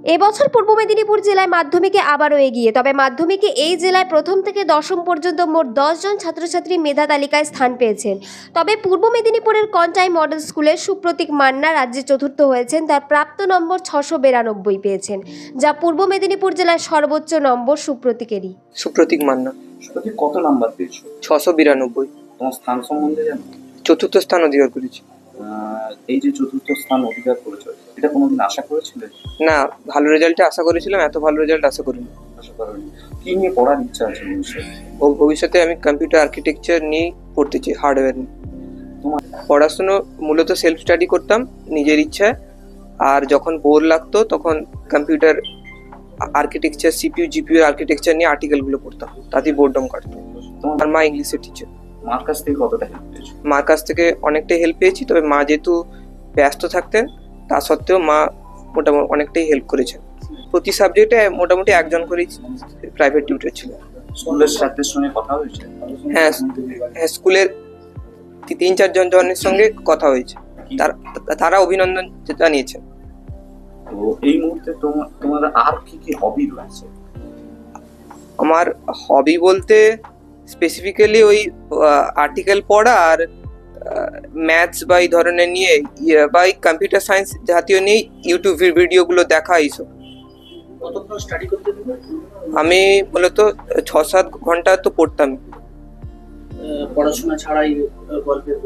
এবছর পূর্ব মেদিনীপুর জেলায় মাধ্যমিকে আবারও এগিয়ে। তবে মাধ্যমিকে এই জেলায় প্রথম থেকে দশম পর্যন্ত মোট 10 জন ছাত্রছাত্রী মেধা তালিকায় স্থান পেয়েছেন। তবে পূর্ব মেদিনীপুরের কনটাই মডেল স্কুলের সুপ্রতীক মান্না রাজ্যে চতুর্থ হয়েছেন। তার প্রাপ্ত নম্বর 692 পেয়েছেন, যা পূর্ব মেদিনীপুর জেলার সর্বোচ্চ নম্বর সুপ্রতীকেরই। সুপ্রতীক মান্না। সুপ্রতীক কত নাম্বার পেয়েছো? 692। তোমার স্থান সম্বন্ধে জানো? চতুর্থ স্থান অধিকার করেছি। এই যে চতুর্থ স্থান অধিকার করেছো, এটা কোনোদিন আশা করেছিলে? না, ভালো রেজাল্টে আশা করেছিলাম, এত ভালো রেজাল্ট আশা করিনি। আশা করোনি। কি নিয়ে পড়ার ইচ্ছা আছে ভবিষ্যতে? ভবিষ্যতে আমি কম্পিউটার আর্কিটেকচার নিয়ে পড়তে চাই, হার্ডওয়্যার নিয়ে। তোমার পড়াশুনো মূলত সেলফ স্টাডি করতাম নিজের ইচ্ছায়, আর যখন বোর লাগতো তখন computer architecture, CPU GPU architecture নিয়ে আর্টিকেলগুলো পড়তাম, তাতেই বোর্ডম কাটতো। আর মা ইংলিশের টিচার। মার কাছ থেকে কতটা হেল্প পেয়েছো? মার কাছ থেকে অনেকটাই হেল্প পেয়েছি, তবে মা যেহেতু ব্যস্ত থাকতেন তা সত্ত্বেও মা মোটামুটি অনেকটাই হেল্প করেছেন। প্রতি সাবজেক্টে মোটামুটি একজন করেই প্রাইভেট টিউটর ছিল। স্কুলের স্যারদের সঙ্গে কথা হয়েছে? হ্যাঁ, স্কুলের 3-4 জনের সঙ্গে কথা হয়েছে, তারা অভিনন্দন জানিয়েছেন। তো এই মুহূর্তে তোমার আর কি কি হবি রয়েছে? আমার হবি বলতে স্পেসিফিক্যালি ওই আর্টিকেল পড়া আর ম্যাথস বা এই ধরনের নিয়ে বা কম্পিউটার সায়েন্স জাতীয় নিয়ে ইউটিউব ভিডিওগুলো দেখা, এইসব। কতক্ষণ স্টাডি করতে দেবে? আমি মূলত 6-7 ঘন্টা তো পড়তাম। পড়াশোনা ছাড়াই গল্পের